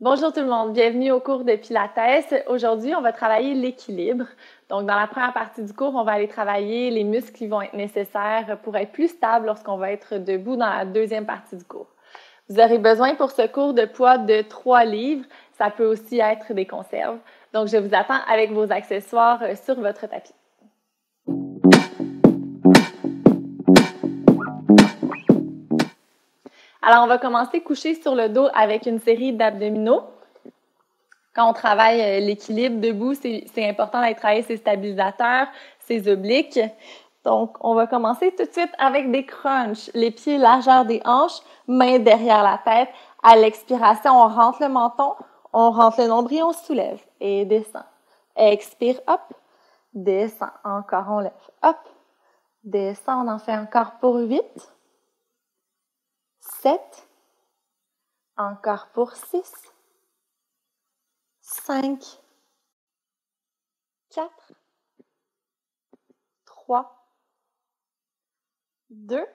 Bonjour tout le monde, bienvenue au cours de Pilates. Aujourd'hui, on va travailler l'équilibre. Donc, dans la première partie du cours, on va aller travailler les muscles qui vont être nécessaires pour être plus stable lorsqu'on va être debout dans la deuxième partie du cours. Vous aurez besoin pour ce cours de poids de 3 livres. Ça peut aussi être des conserves. Donc, je vous attends avec vos accessoires sur votre tapis. Alors, on va commencer couché sur le dos avec une série d'abdominaux. Quand on travaille l'équilibre debout, c'est important d'aller travailler ses stabilisateurs, ses obliques. Donc, on va commencer tout de suite avec des crunchs. Les pieds largeur des hanches, mains derrière la tête. À l'expiration, on rentre le menton, on rentre le nombril, on soulève et descend. Expire, hop, descend. Encore, on lève, hop, descend. On en fait encore pour 8, 7, encore pour 6, 5, 4, 3, 2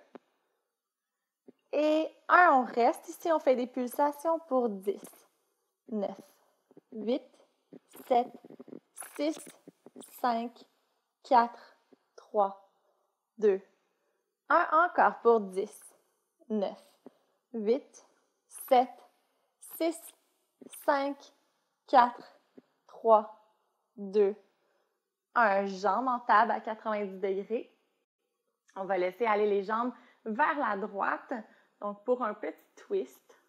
et 1. On reste ici, on fait des pulsations pour 10, 9, 8, 7, 6, 5, 4, 3, 2, 1. Encore pour 10, 9, 8, 7, 6, 5, 4, 3, 2, 1. Jambes en table à 90 degrés. On va laisser aller les jambes vers la droite, donc pour un petit twist.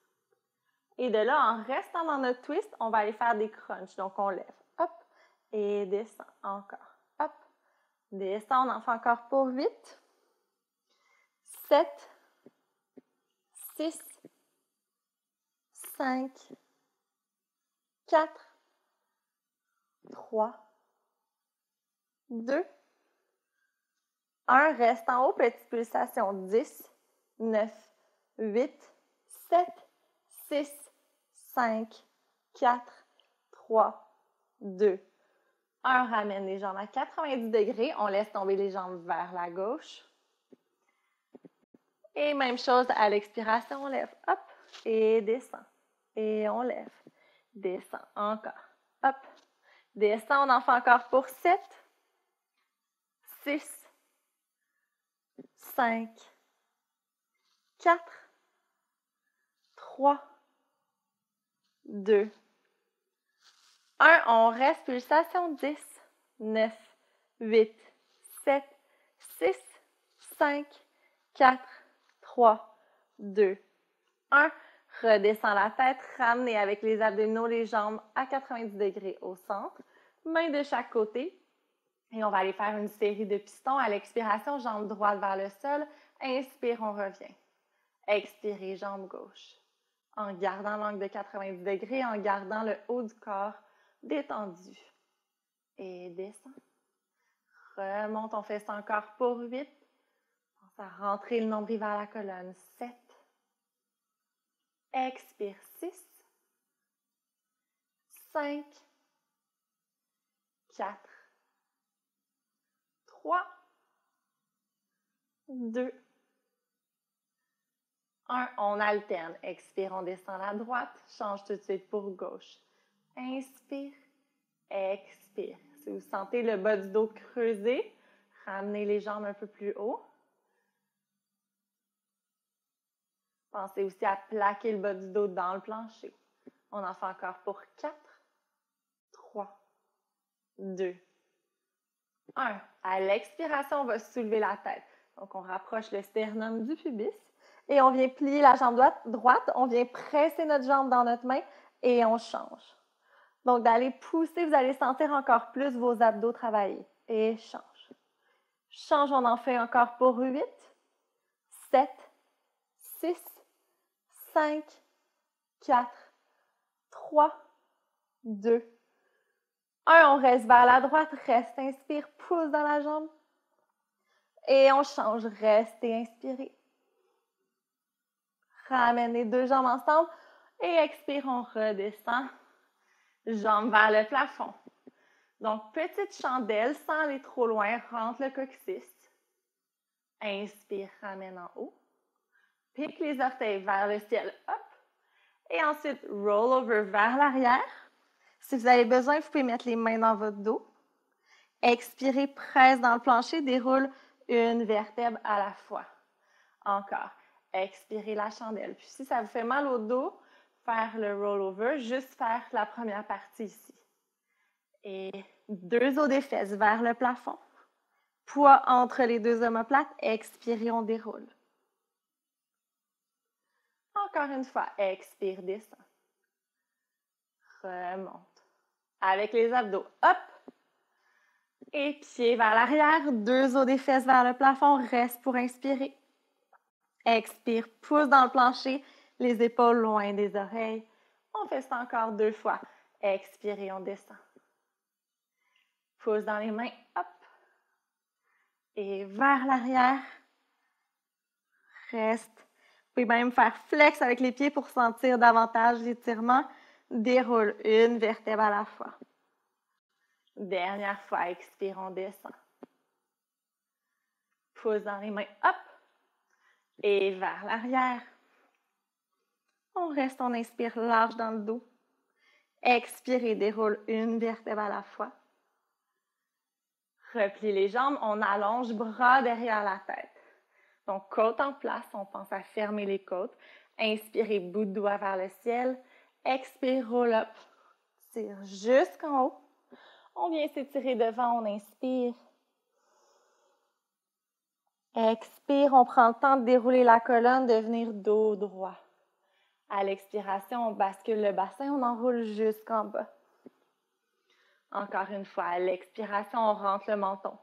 Et de là, en restant dans notre twist, on va aller faire des crunchs. Donc, on lève, hop, et descend, encore, hop, descend, on en fait encore pour 8, 7, 6, 5, 4, 3, 2, 1. Reste en haut, petite pulsation, 10, 9, 8, 7, 6, 5, 4, 3, 2, 1. Ramène les jambes à 90 degrés. On laisse tomber les jambes vers la gauche. Et même chose à l'expiration, on lève, hop, et descend. Et on lève, descend, encore, hop, descend. On en fait encore pour 7, 6, 5, 4, 3, 2, 1. On reste, pulsation 10, 9, 8, 7, 6, 5, 4, 3, 2, 1. Redescend la tête, ramenez avec les abdominaux les jambes à 90 degrés au centre, mains de chaque côté. Et on va aller faire une série de pistons. À l'expiration, jambe droite vers le sol. Inspire, on revient. Expirez, jambe gauche. En gardant l'angle de 90 degrés, en gardant le haut du corps détendu. Et descend. Remonte, on fait ça encore pour 8. Pense à rentrer le nombril vers la colonne. 7. Expire, 6. 5. 4. 3. 2. 1. On alterne. Expire, on descend à la droite. Change tout de suite pour gauche. Inspire. Expire. Si vous sentez le bas du dos creusé, ramenez les jambes un peu plus haut. Pensez aussi à plaquer le bas du dos dans le plancher. On en fait encore pour 4, 3, 2, 1. À l'expiration, on va soulever la tête. Donc, on rapproche le sternum du pubis et on vient plier la jambe droite. On vient presser notre jambe dans notre main et on change. Donc, d'aller pousser, vous allez sentir encore plus vos abdos travailler. Et change. Change, on en fait encore pour 8, 7, 6, 5, 4, 3, 2, 1. On reste vers la droite, reste, inspire, pousse dans la jambe. Et on change, reste et inspirez. Ramène les deux jambes ensemble et expire, on redescend. Jambes vers le plafond. Donc, petite chandelle sans aller trop loin, rentre le coccyx. Inspire, ramène en haut. Pique les orteils vers le ciel, hop. Et ensuite, roll over vers l'arrière. Si vous avez besoin, vous pouvez mettre les mains dans votre dos. Expirez, presse dans le plancher, déroule une vertèbre à la fois. Encore. Expirez la chandelle. Puis si ça vous fait mal au dos, faire le roll-over, juste faire la première partie ici. Et deux os des fesses vers le plafond. Poids entre les deux omoplates. Expirez, on déroule. Encore une fois, expire, descend. Remonte. Avec les abdos, hop. Et pieds vers l'arrière, deux os des fesses vers le plafond. Reste pour inspirer. Expire, pouce dans le plancher, les épaules loin des oreilles. On fait ça encore 2 fois. Expirez, on descend. Pouce dans les mains, hop. Et vers l'arrière. Reste. Vous pouvez même faire flex avec les pieds pour sentir davantage l'étirement. Déroule une vertèbre à la fois. Dernière fois, expire, on descend. Pouce dans les mains, hop. Et vers l'arrière. On reste, on inspire large dans le dos. Expire et déroule une vertèbre à la fois. Replie les jambes, on allonge bras derrière la tête. Donc, côte en place, on pense à fermer les côtes. Inspirez, bout de doigt vers le ciel. Expire, roll up. Tire jusqu'en haut. On vient s'étirer devant, on inspire. Expire, on prend le temps de dérouler la colonne, de venir dos droit. À l'expiration, on bascule le bassin, on enroule jusqu'en bas. Encore une fois, à l'expiration, on rentre le menton.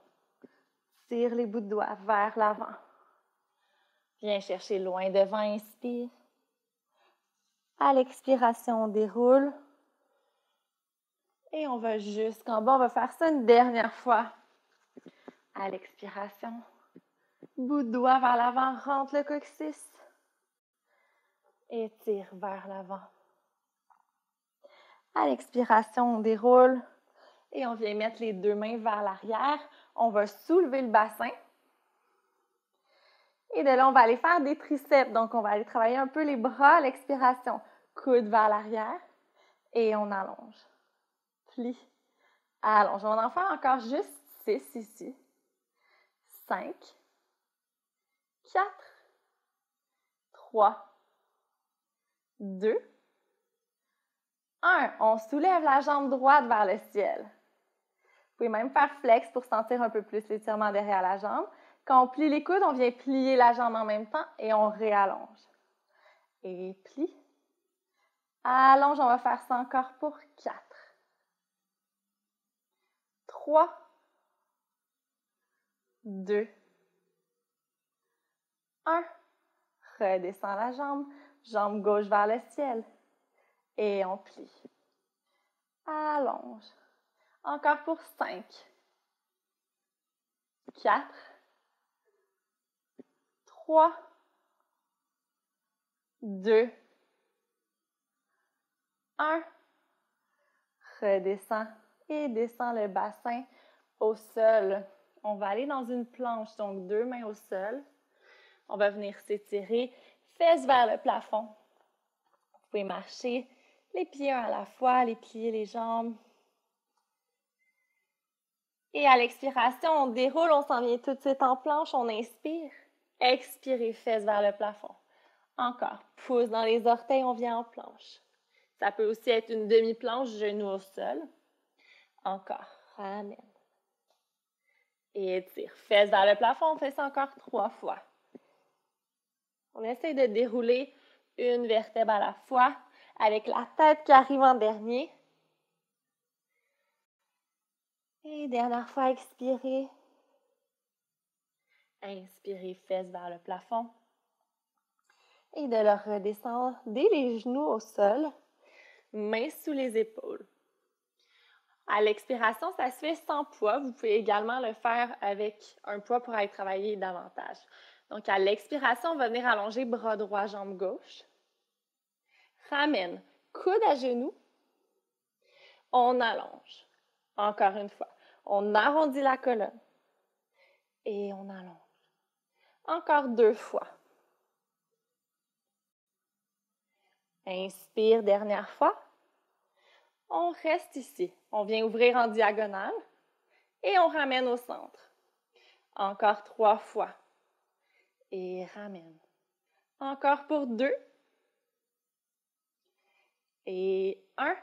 Tire les bouts de doigts vers l'avant. Viens chercher loin devant, inspire. À l'expiration, on déroule. Et on va jusqu'en bas. On va faire ça une dernière fois. À l'expiration, bout de doigt vers l'avant, rentre le coccyx. Et tire vers l'avant. À l'expiration, on déroule. Et on vient mettre les deux mains vers l'arrière. On va soulever le bassin. Et de là, on va aller faire des triceps. Donc, on va aller travailler un peu les bras à l'expiration. Coude vers l'arrière. Et on allonge. Plie. Allonge. On va en faire encore juste 6 ici. 5. 4. 3. 2. 1. On soulève la jambe droite vers le ciel. Vous pouvez même faire flex pour sentir un peu plus l'étirement derrière la jambe. Quand on plie les coudes, on vient plier la jambe en même temps et on réallonge. Et plie. Allonge, on va faire ça encore pour 4. 3. 2. 1. Redescend la jambe. Jambe gauche vers le ciel. Et on plie. Allonge. Encore pour 5. 4. 3. 2. 1. Redescend et descend le bassin au sol. On va aller dans une planche, donc 2 mains au sol. On va venir s'étirer, fesses vers le plafond. Vous pouvez marcher les pieds un à la fois, les plier les jambes. Et à l'expiration, on déroule, on s'en vient tout de suite en planche, on inspire. Expirez, fesses vers le plafond. Encore, pouce dans les orteils, on vient en planche. Ça peut aussi être une demi-planche, genoux au sol. Encore, ramène. Et étire, fesses vers le plafond, on fait ça encore 3 fois. On essaie de dérouler une vertèbre à la fois avec la tête qui arrive en dernier. Et dernière fois, expirez. Inspirez, fesses vers le plafond. Et de le redescendre dès les genoux au sol, mains sous les épaules. À l'expiration, ça se fait sans poids. Vous pouvez également le faire avec un poids pour aller travailler davantage. Donc, à l'expiration, on va venir allonger bras droit, jambe gauche. Ramène, coude à genoux. On allonge. Encore une fois. On arrondit la colonne. Et on allonge. Encore 2 fois. Inspire, dernière fois. On reste ici. On vient ouvrir en diagonale et on ramène au centre. Encore 3 fois. Et ramène. Encore pour 2. Et 1.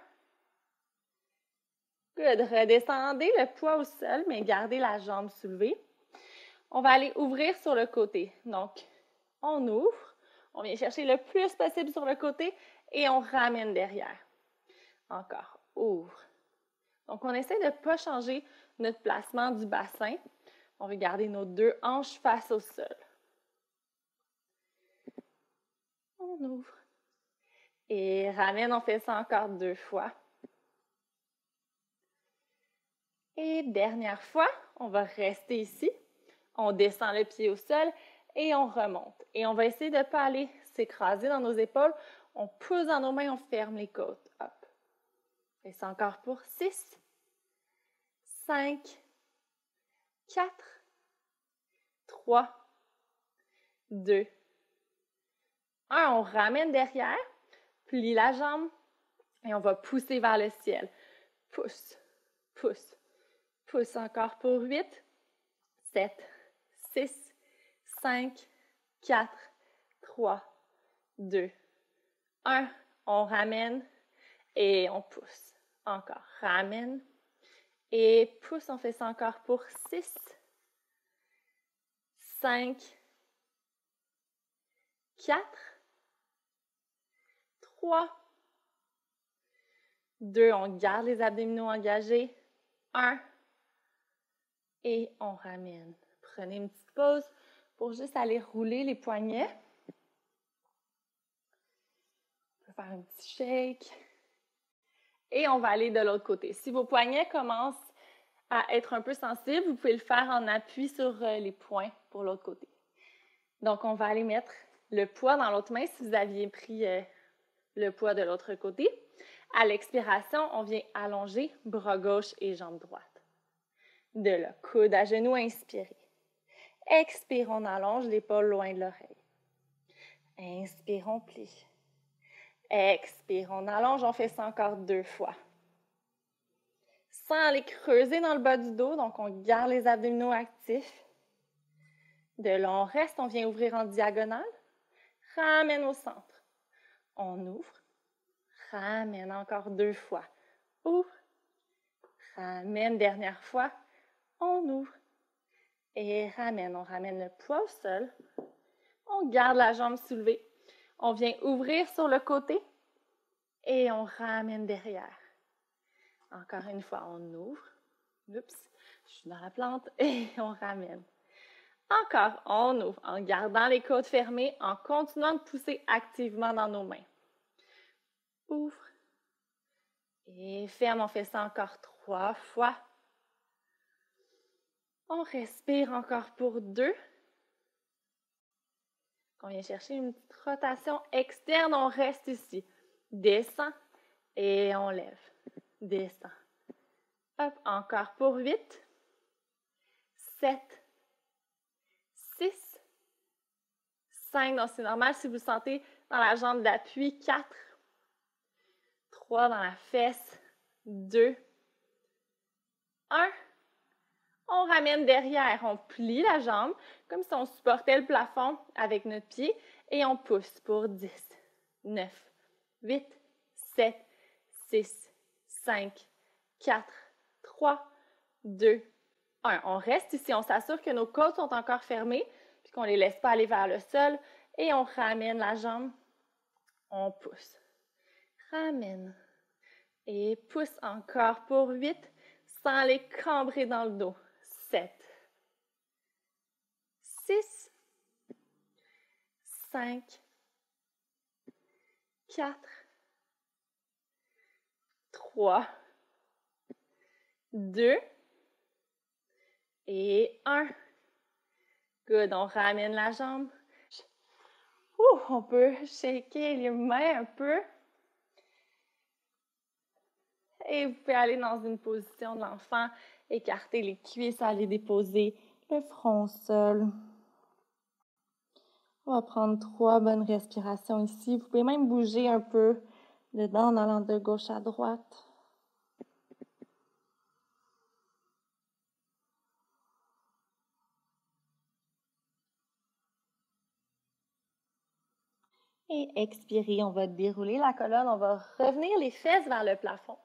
Good. Redescendez le poids au sol, mais gardez la jambe soulevée. On va aller ouvrir sur le côté. Donc, on ouvre. On vient chercher le plus possible sur le côté et on ramène derrière. Encore. Ouvre. Donc, on essaie de ne pas changer notre placement du bassin. On veut garder nos 2 hanches face au sol. On ouvre. Et ramène, on fait ça encore 2 fois. Et dernière fois, on va rester ici. On descend le pied au sol et on remonte. Et on va essayer de ne pas aller s'écraser dans nos épaules. On pousse dans nos mains, on ferme les côtes. Hop. Et c'est encore pour 6, 5, 4, 3, 2, 1. On ramène derrière, plie la jambe et on va pousser vers le ciel. Pousse, pousse, pousse encore pour 8, 7, 6, 5, 4, 3, 2, 1. On ramène et on pousse. Encore, ramène et pousse. On fait ça encore pour 6, 5, 4, 3, 2. On garde les abdominaux engagés. 1. Et on ramène. Prenez une petite pause pour juste aller rouler les poignets. On peut faire un petit shake. Et on va aller de l'autre côté. Si vos poignets commencent à être un peu sensibles, vous pouvez le faire en appui sur les poings pour l'autre côté. Donc, on va aller mettre le poids dans l'autre main si vous aviez pris le poids de l'autre côté. À l'expiration, on vient allonger bras gauche et jambe droite. De là, coude à genoux, inspirez. Expire, on allonge l'épaule loin de l'oreille. Inspire, on plie. Expire, on allonge, on fait ça encore 2 fois. Sans aller creuser dans le bas du dos, donc on garde les abdominaux actifs. De là, on reste, on vient ouvrir en diagonale. Ramène au centre. On ouvre. Ramène encore 2 fois. Ouvre. Ramène, dernière fois. On ouvre. Et ramène. On ramène le poids au sol. On garde la jambe soulevée. On vient ouvrir sur le côté. Et on ramène derrière. Encore une fois, on ouvre. Oups, je suis dans la plante. Et on ramène. Encore, on ouvre en gardant les côtes fermées, en continuant de pousser activement dans nos mains. Ouvre. Et ferme, on fait ça encore 3 fois. On respire encore pour 2. On vient chercher une petite rotation externe, on reste ici. Descend et on lève. Descend. Hop, encore pour 8, 7, 6, 5. Donc, c'est normal si vous sentez dans la jambe d'appui. 4, 3 dans la fesse. 2, 1. On ramène derrière, on plie la jambe comme si on supportait le plafond avec notre pied et on pousse pour 10, 9, 8, 7, 6, 5, 4, 3, 2, 1. On reste ici, on s'assure que nos côtes sont encore fermées puis qu'on ne les laisse pas aller vers le sol et on ramène la jambe, on pousse. Ramène et pousse encore pour 8 sans les cambrer dans le dos. 7, 6, 5, 4, 3, 2 et 1. Good, on ramène la jambe. On peut shaker les mains un peu. Et vous pouvez aller dans une position de l'enfant, écarter les cuisses, aller déposer le front au sol. On va prendre 3 bonnes respirations ici. Vous pouvez même bouger un peu dedans en allant de gauche à droite. Et expirez, on va dérouler la colonne, on va revenir les fesses vers le plafond.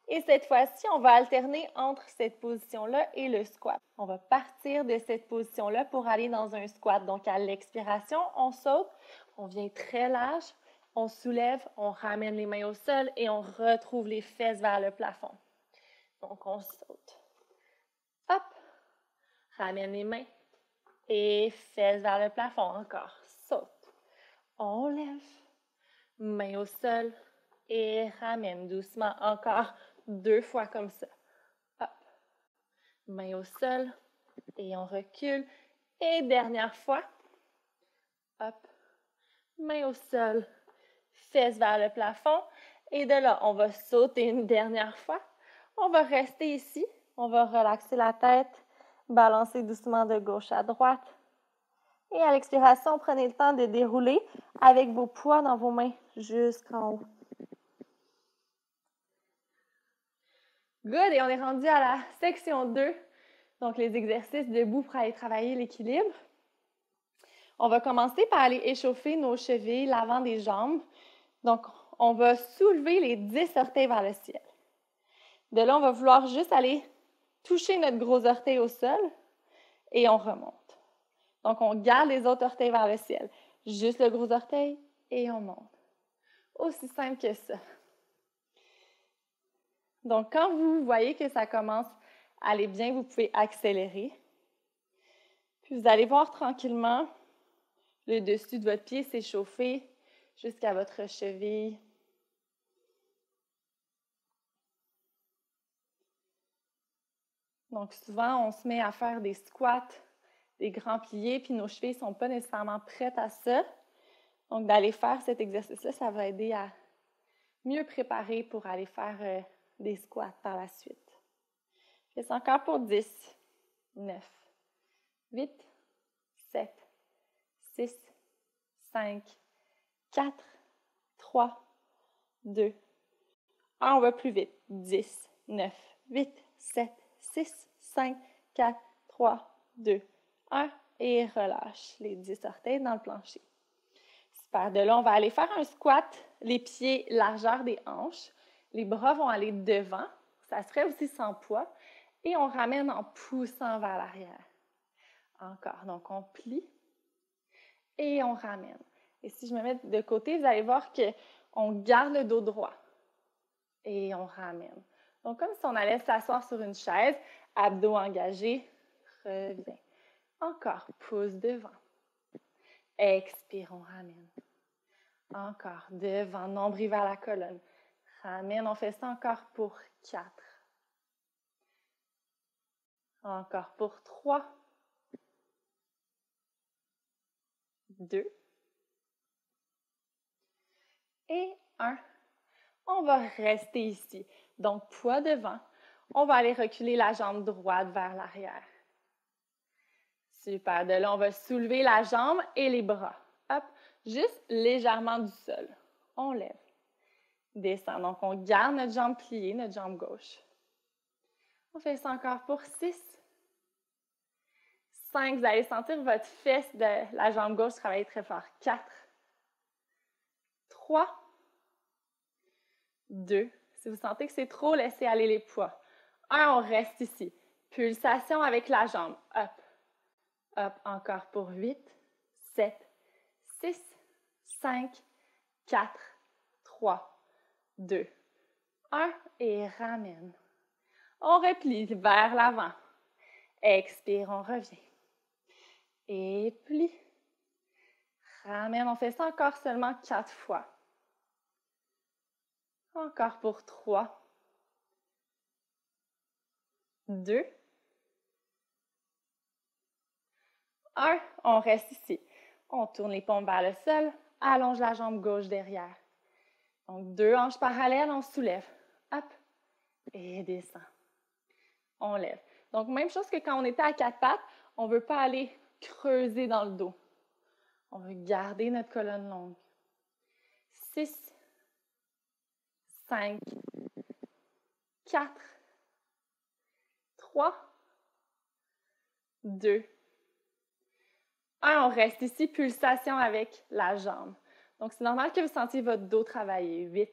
Et cette fois-ci, on va alterner entre cette position-là et le squat. On va partir de cette position-là pour aller dans un squat. Donc, à l'expiration, on saute, on vient très large, on soulève, on ramène les mains au sol et on retrouve les fesses vers le plafond. Donc, on saute. Hop! Ramène les mains et fesses vers le plafond. Encore. Saute. On lève. Main au sol et ramène doucement. Encore 2 fois comme ça. Hop. Main au sol et on recule. Et dernière fois. Hop. Main au sol. Fesses vers le plafond. Et de là, on va sauter une dernière fois. On va rester ici. On va relaxer la tête. Balancer doucement de gauche à droite. Et à l'expiration, prenez le temps de dérouler avec vos poids dans vos mains jusqu'en haut. Good, et on est rendu à la section 2, donc les exercices debout pour aller travailler l'équilibre. On va commencer par aller échauffer nos chevilles, l'avant des jambes. Donc, on va soulever les 10 orteils vers le ciel. De là, on va vouloir juste aller toucher notre gros orteil au sol et on remonte. Donc, on garde les autres orteils vers le ciel. Juste le gros orteil et on monte. Aussi simple que ça. Donc, quand vous voyez que ça commence à aller bien, vous pouvez accélérer. Puis, vous allez voir tranquillement le dessus de votre pied s'échauffer jusqu'à votre cheville. Donc, souvent, on se met à faire des squats, des grands pliés, puis nos chevilles ne sont pas nécessairement prêtes à ça. Donc, d'aller faire cet exercice-là, ça va aider à mieux préparer pour aller faire des squats par la suite. Je fais ça encore pour 10, 9, 8, 7, 6, 5, 4, 3, 2, 1. On va plus vite. 10, 9, 8, 7, 6, 5, 4, 3, 2, 1. Et relâche les 10 orteils dans le plancher. Super. De là, on va aller faire un squat, les pieds largeur des hanches. Les bras vont aller devant. Ça se ferait aussi sans poids. Et on ramène en poussant vers l'arrière. Encore. Donc, on plie et on ramène. Et si je me mets de côté, vous allez voir qu'on garde le dos droit. Et on ramène. Donc, comme si on allait s'asseoir sur une chaise, abdos engagés, reviens. Encore, pouce devant. Expire, on ramène. Encore, devant, nombril vers la colonne. Ramène, on fait ça encore pour 4. Encore pour 3. 2. Et 1. On va rester ici. Donc, poids devant. On va aller reculer la jambe droite vers l'arrière. Super. De là, on va soulever la jambe et les bras. Hop. Juste légèrement du sol. On lève. Descend. Donc, on garde notre jambe pliée, notre jambe gauche. On fait ça encore pour 6. 5. Vous allez sentir votre fesse de la jambe gauche travailler très fort. 4. 3. 2. Si vous sentez que c'est trop, laissez aller les poids. 1. On reste ici. Pulsation avec la jambe. Hop. Hop. Encore pour 8. 7. 6. 5. 4. 3. 2. 1. Et ramène. On replie vers l'avant. Expire, on revient. Et plie. Ramène. On fait ça encore seulement 4 fois. Encore pour 3. 2. 1. On reste ici. On tourne les paumes vers le sol. Allonge la jambe gauche derrière. Donc, 2 hanches parallèles, on soulève. Hop. Et descend. On lève. Donc, même chose que quand on était à 4 pattes, on ne veut pas aller creuser dans le dos. On veut garder notre colonne longue. 6, 5, 4, 3, 2, 1. On reste ici, pulsation avec la jambe. Donc, c'est normal que vous sentiez votre dos travailler. 8,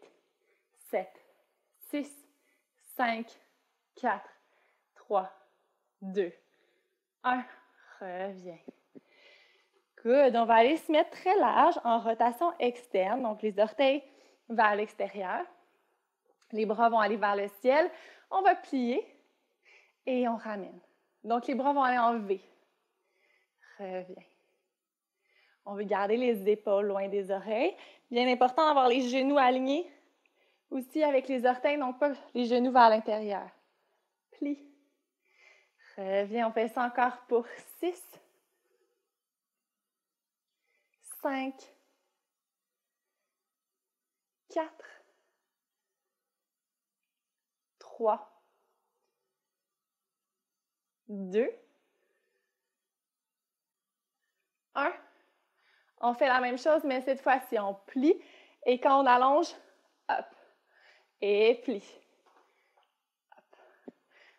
7, 6, 5, 4, 3, 2, 1. Reviens. Good. On va aller se mettre très large en rotation externe. Donc, les orteils vers l'extérieur. Les bras vont aller vers le ciel. On va plier et on ramène. Donc, les bras vont aller en V. Reviens. On veut garder les épaules loin des oreilles. Bien important d'avoir les genoux alignés aussi avec les orteils, donc pas les genoux vers l'intérieur. Plie. Reviens, on fait ça encore pour 6, 5, 4, 3, 2, 1. On fait la même chose, mais cette fois-ci, on plie. Et quand on allonge, hop, et plie. Hop.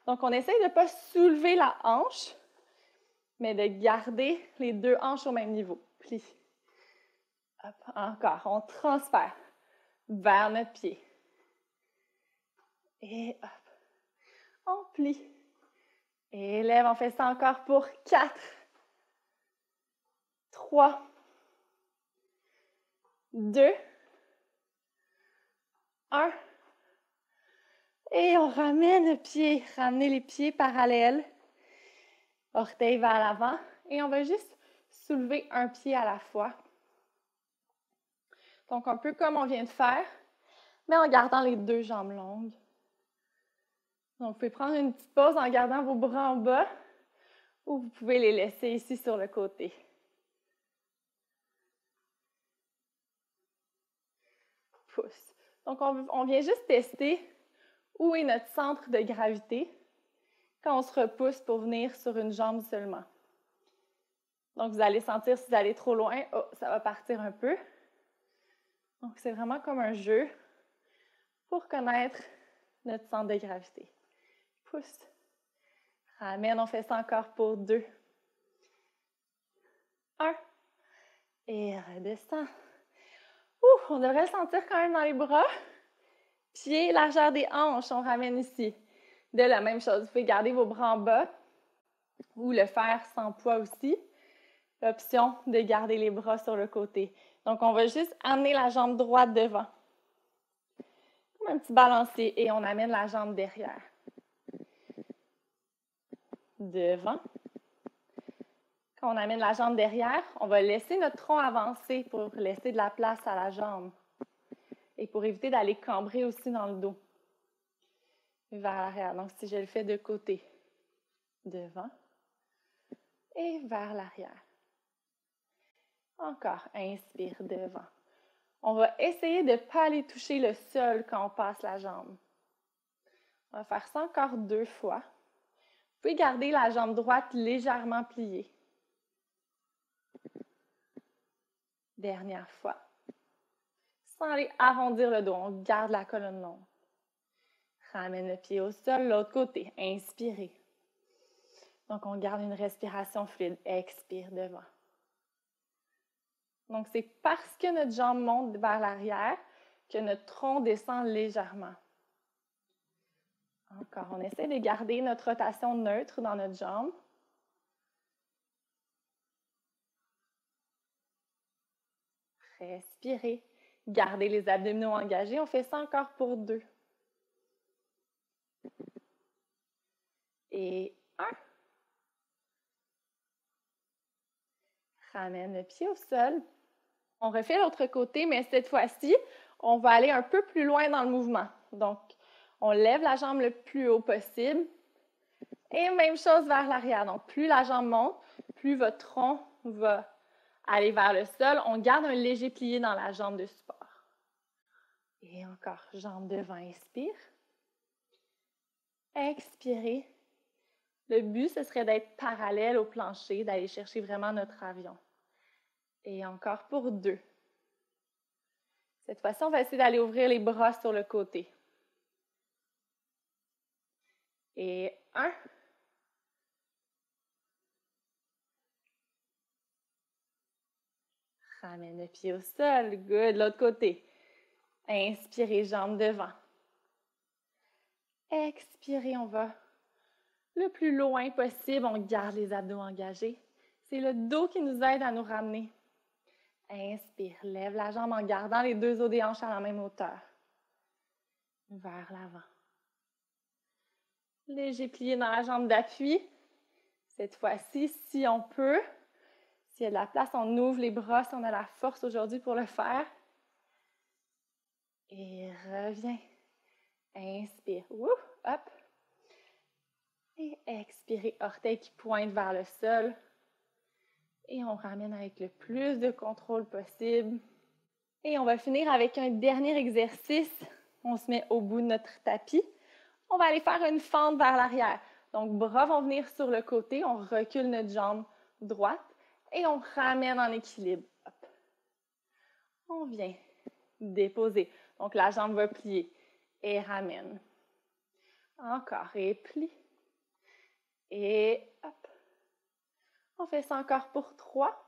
Donc, on essaye de ne pas soulever la hanche, mais de garder les deux hanches au même niveau. Plie. Hop, encore. On transfère vers notre pied. Et hop. On plie. Et lève. On fait ça encore pour 4, 3, 2, 1. Et on ramène le pied. Ramenez les pieds parallèles. Orteils vers l'avant. Et on va juste soulever un pied à la fois. Donc, un peu comme on vient de faire, mais en gardant les deux jambes longues. Donc, vous pouvez prendre une petite pause en gardant vos bras en bas ou vous pouvez les laisser ici sur le côté. Pousse. Donc, on vient juste tester où est notre centre de gravité quand on se repousse pour venir sur une jambe seulement. Donc, vous allez sentir si vous allez trop loin, oh, ça va partir un peu. Donc, c'est vraiment comme un jeu pour connaître notre centre de gravité. Pousse. Ramène, on fait ça encore pour 2. 1. Et redescend. On devrait le sentir quand même dans les bras. Pieds, largeur des hanches, on ramène ici. De la même chose, vous pouvez garder vos bras en bas ou le faire sans poids aussi. L'option de garder les bras sur le côté. Donc, on va juste amener la jambe droite devant. Comme un petit balancier et on amène la jambe derrière. Devant. Quand on amène la jambe derrière, on va laisser notre tronc avancer pour laisser de la place à la jambe. Et pour éviter d'aller cambrer aussi dans le dos. Vers l'arrière. Donc, si je le fais de côté. Devant. Et vers l'arrière. Encore. Inspire devant. On va essayer de ne pas aller toucher le sol quand on passe la jambe. On va faire ça encore 2 fois. Vous pouvez garder la jambe droite légèrement pliée. Dernière fois. Sans aller arrondir le dos, on garde la colonne longue. Ramène le pied au sol, l'autre côté. Inspirez. Donc, on garde une respiration fluide. Expire devant. Donc, c'est parce que notre jambe monte vers l'arrière que notre tronc descend légèrement. Encore, on essaie de garder notre rotation neutre dans notre jambe. Respirez. Gardez les abdominaux engagés. On fait ça encore pour 2. Et 1. Ramène le pied au sol. On refait l'autre côté, mais cette fois-ci, on va aller un peu plus loin dans le mouvement. Donc, on lève la jambe le plus haut possible. Et même chose vers l'arrière. Donc, plus la jambe monte, plus votre tronc va aller vers le sol. On garde un léger plié dans la jambe de support. Et encore, jambe devant, inspire. Expirez. Le but, ce serait d'être parallèle au plancher, d'aller chercher vraiment notre avion. Et encore pour 2. Cette fois-ci, on va essayer d'aller ouvrir les bras sur le côté. Et 1. Ramène le pied au sol. Good. L'autre côté. Inspirez, jambes devant. Expirez, on va le plus loin possible. On garde les abdos engagés. C'est le dos qui nous aide à nous ramener. Inspire, lève la jambe en gardant les 2 os des hanches à la même hauteur. Vers l'avant. Léger plié dans la jambe d'appui. Cette fois-ci, si on peut, s'il y a de la place, on ouvre les bras, si on a la force aujourd'hui pour le faire. Et reviens. Inspire. Wouh, hop. Et expirez, orteils qui pointent vers le sol. Et on ramène avec le plus de contrôle possible. Et on va finir avec un dernier exercice. On se met au bout de notre tapis. On va aller faire une fente vers l'arrière. Donc, bras vont venir sur le côté. On recule notre jambe droite et on ramène en équilibre. Hop. On vient déposer. Donc, la jambe va plier et ramène. Encore et plie. Et hop. On fait ça encore pour 3.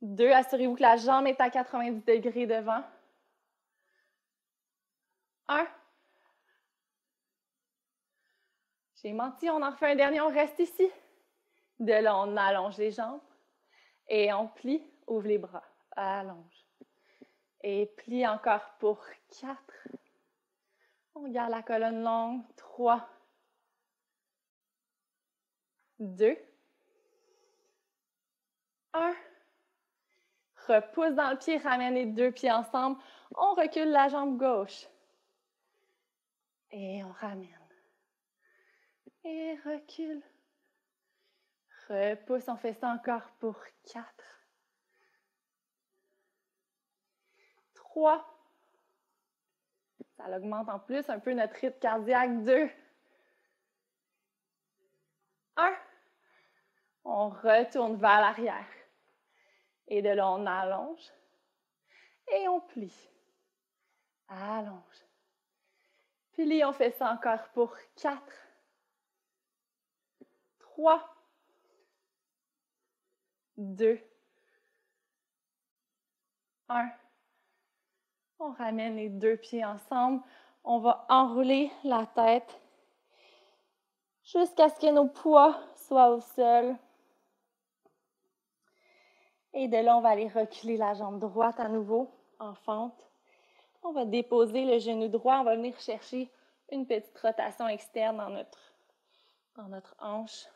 2, assurez-vous que la jambe est à 90 degrés devant. 1. J'ai menti, on en refait un dernier, on reste ici. De là, on allonge les jambes et on plie, ouvre les bras, allonge. Et plie encore pour 4. On garde la colonne longue. 3, 2, 1. Repousse dans le pied, ramène les 2 pieds ensemble. On recule la jambe gauche. Et on ramène. Et recule. Repousse, on fait ça encore pour 4. 3. Ça augmente en plus un peu notre rythme cardiaque. 2. 1. On retourne vers l'arrière. Et de là, on allonge. Et on plie. Allonge. Plie, on fait ça encore pour 4. 3. 2. 1. On ramène les 2 pieds ensemble. On va enrouler la tête jusqu'à ce que nos poids soient au sol. Et de là, on va aller reculer la jambe droite à nouveau en fente. On va déposer le genou droit. On va venir chercher une petite rotation externe dans notre hanche.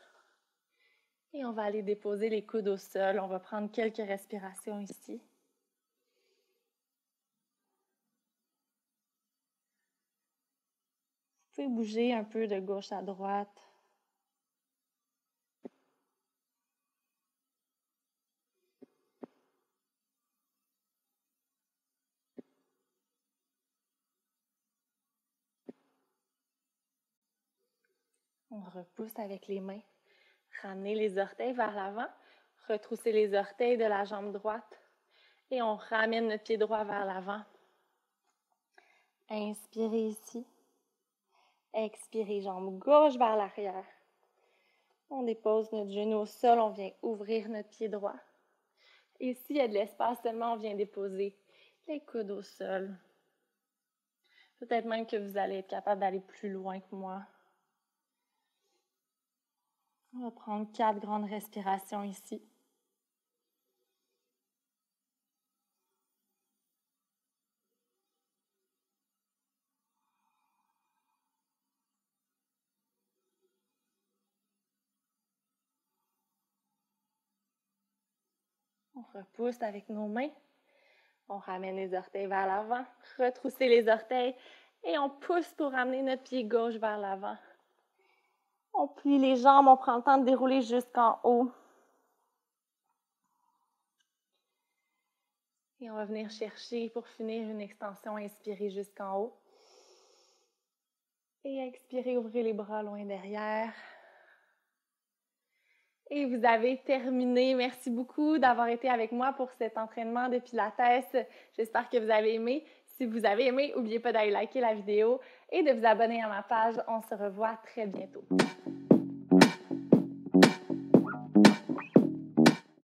Et on va aller déposer les coudes au sol. On va prendre quelques respirations ici. Vous pouvez bouger un peu de gauche à droite. On repousse avec les mains. Ramenez les orteils vers l'avant. Retroussez les orteils de la jambe droite. Et on ramène notre pied droit vers l'avant. Inspirez ici. Expirez, jambe gauche vers l'arrière. On dépose notre genou au sol. On vient ouvrir notre pied droit. Et s'il y a de l'espace seulement, on vient déposer les coudes au sol. Peut-être même que vous allez être capable d'aller plus loin que moi. On va prendre 4 grandes respirations ici. On repousse avec nos mains. On ramène les orteils vers l'avant. Retroussez les orteils et on pousse pour ramener notre pied gauche vers l'avant. On plie les jambes, on prend le temps de dérouler jusqu'en haut. Et on va venir chercher pour finir une extension. Inspirez jusqu'en haut. Et expirez, ouvrez les bras loin derrière. Et vous avez terminé. Merci beaucoup d'avoir été avec moi pour cet entraînement de Pilates. J'espère que vous avez aimé. Si vous avez aimé, n'oubliez pas d'aller liker la vidéo et de vous abonner à ma page. On se revoit très bientôt.